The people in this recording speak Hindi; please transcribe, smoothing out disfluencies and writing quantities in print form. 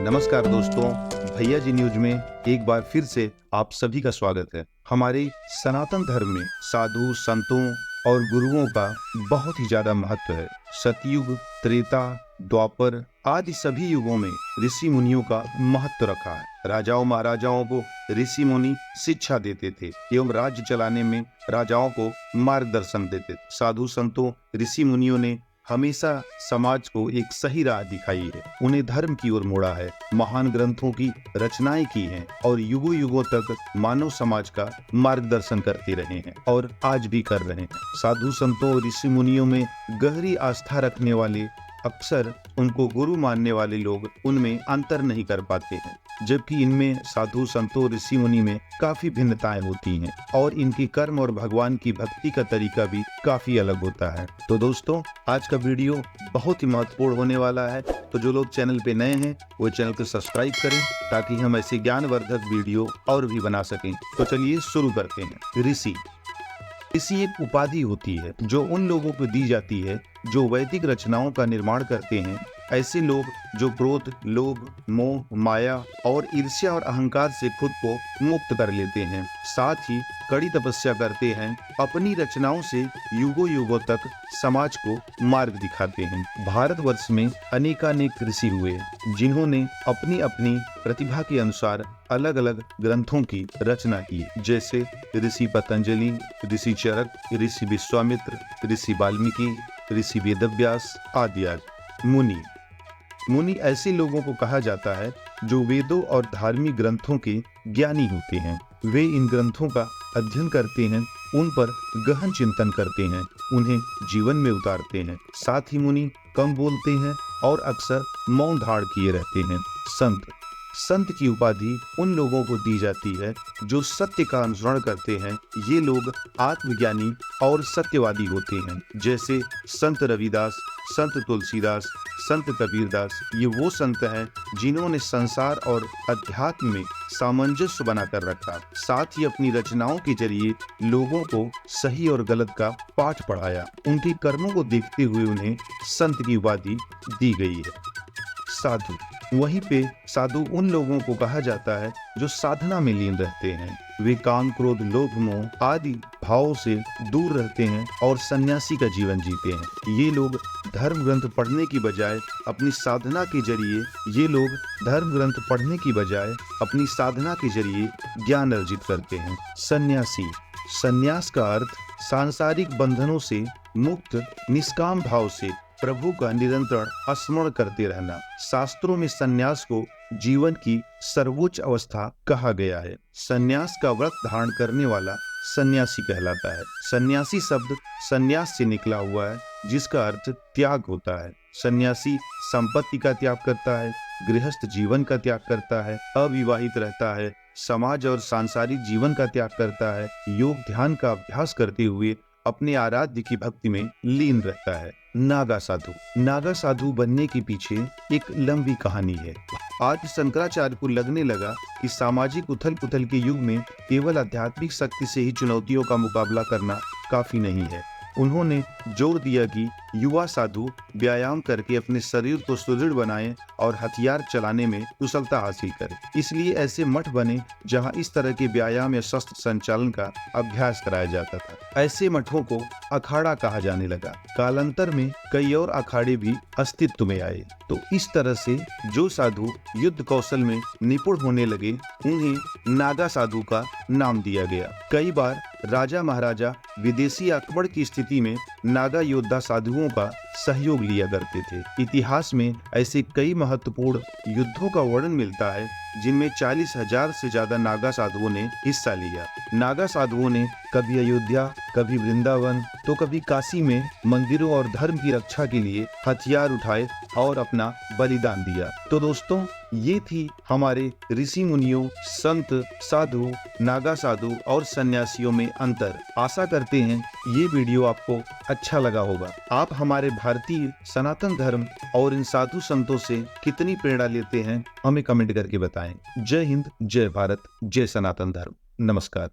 नमस्कार दोस्तों, भैया जी न्यूज में एक बार फिर से आप सभी का स्वागत है। हमारे सनातन धर्म में साधु संतों और गुरुओं का बहुत ही ज्यादा महत्व है। सतयुग, त्रेता, द्वापर आदि सभी युगों में ऋषि मुनियों का महत्व रखा है। राजाओं महाराजाओं को ऋषि मुनि शिक्षा देते थे एवं राज्य चलाने में राजाओं को मार्गदर्शन देते थे। साधु संतों ऋषि मुनियों ने हमेशा समाज को एक सही राह दिखाई है, उन्हें धर्म की ओर मोड़ा है, महान ग्रंथों की रचनाएं की हैं और युगों युगों तक मानव समाज का मार्गदर्शन करते रहे हैं और आज भी कर रहे हैं। साधु संतों और ऋषि मुनियों में गहरी आस्था रखने वाले अक्सर उनको गुरु मानने वाले लोग उनमें अंतर नहीं कर पाते हैं, जबकि इनमें साधु संतों ऋषि मुनि में काफी भिन्नताएं होती हैं और इनकी कर्म और भगवान की भक्ति का तरीका भी काफी अलग होता है। तो दोस्तों, आज का वीडियो बहुत ही महत्वपूर्ण होने वाला है, तो जो लोग चैनल पे नए हैं वो चैनल को सब्सक्राइब करें ताकि हम ऐसे ज्ञानवर्धक वीडियो और भी बना सकें। तो चलिए शुरू करते हैं। ऋषि एक उपाधि होती है जो उन लोगों को दी जाती है जो वैदिक रचनाओं का निर्माण करते हैं। ऐसे लोग जो क्रोध, लोभ, मोह, माया और ईर्ष्या और अहंकार से खुद को मुक्त कर लेते हैं, साथ ही कड़ी तपस्या करते हैं, अपनी रचनाओं से युगों युगों तक समाज को मार्ग दिखाते हैं। भारतवर्ष में अनेकानेक ऋषि हुए जिन्होंने अपनी अपनी प्रतिभा के अनुसार अलग अलग ग्रंथों की रचना की, जैसे ऋषि पतंजलि, ऋषि चरक, ऋषि विश्वामित्र, ऋषि वाल्मीकि, ऋषि वेदव्यास आदि आदि। मुनि ऐसे लोगों को कहा जाता है जो वेदों और धार्मिक ग्रंथों के ज्ञानी होते हैं। वे इन ग्रंथों का अध्ययन करते हैं, उन पर गहन चिंतन करते हैं, उन्हें जीवन में उतारते हैं। साथ ही मुनि कम बोलते हैं और अक्सर मौन धारण किए रहते हैं। संत की उपाधि उन लोगों को दी जाती है जो सत्य का अनुसरण करते हैं। ये लोग आत्मज्ञानी और सत्यवादी होते हैं, जैसे संत रविदास, संत तुलसीदास, संत कबीरदास। ये वो संत हैं जिन्होंने संसार और अध्यात्म में सामंजस्य बनाकर रखा, साथ ही अपनी रचनाओं के जरिए लोगों को सही और गलत का पाठ पढ़ाया। उनके कर्मों को देखते हुए उन्हें संत की उपाधि दी गई है। साधु वहीं पे साधु उन लोगों को कहा जाता है जो साधना में लीन रहते हैं। वे काम, क्रोध, लोभ, मोह आदि भावों से दूर रहते हैं और सन्यासी का जीवन जीते हैं। ये लोग धर्म ग्रंथ पढ़ने की बजाय अपनी साधना के जरिए ज्ञान अर्जित करते हैं। सन्यास का अर्थ सांसारिक बंधनों से मुक्त निष्काम भाव से प्रभु का निरंतर स्मरण करते रहना। शास्त्रों में सन्यास को जीवन की सर्वोच्च अवस्था कहा गया है। सन्यास का व्रत धारण करने वाला सन्यासी कहलाता है। सन्यासी शब्द सन्यास से निकला हुआ है, जिसका अर्थ त्याग होता है। सन्यासी संपत्ति का त्याग करता है, गृहस्थ जीवन का त्याग करता है, अविवाहित रहता है, समाज और सांसारिक जीवन का त्याग करता है, योग ध्यान का अभ्यास करते हुए अपने आराध्य की भक्ति में लीन रहता है। नागा साधु बनने के पीछे एक लंबी कहानी है। आज शंकराचार्य को लगने लगा कि सामाजिक उथल पुथल के युग में केवल आध्यात्मिक शक्ति से ही चुनौतियों का मुकाबला करना काफी नहीं है। उन्होंने जोर दिया कि युवा साधु व्यायाम करके अपने शरीर को सुदृढ़ बनाएं और हथियार चलाने में कुशलता हासिल करें। इसलिए ऐसे मठ बने जहां इस तरह के व्यायाम या शस्त्र संचालन का अभ्यास कराया जाता था। ऐसे मठों को अखाड़ा कहा जाने लगा। कालांतर में कई और अखाड़े भी अस्तित्व में आए। तो इस तरह से जो साधु युद्ध कौशल में निपुण होने लगे, उन्हें नागा साधु का नाम दिया गया। कई बार राजा महाराजा विदेशी आक्रमण की स्थिति में नागा योद्धा साधुओं का सहयोग लिया करते थे। इतिहास में ऐसे कई महत्वपूर्ण युद्धों का वर्णन मिलता है जिनमें 40,000 से ज्यादा नागा साधुओं ने हिस्सा लिया। नागा साधुओं ने कभी अयोध्या, कभी वृंदावन, तो कभी काशी में मंदिरों और धर्म की रक्षा के लिए हथियार उठाए और अपना बलिदान दिया। तो दोस्तों, ये थी हमारे ऋषि मुनियों, संत, साधु, नागा साधु और सन्यासियों में अंतर। आशा करते हैं ये वीडियो आपको अच्छा लगा होगा। आप हमारे भारतीय सनातन धर्म और इन साधु संतों से कितनी प्रेरणा लेते हैं, हमें कमेंट करके बताएं। जय हिंद, जय भारत, जय सनातन धर्म। नमस्कार।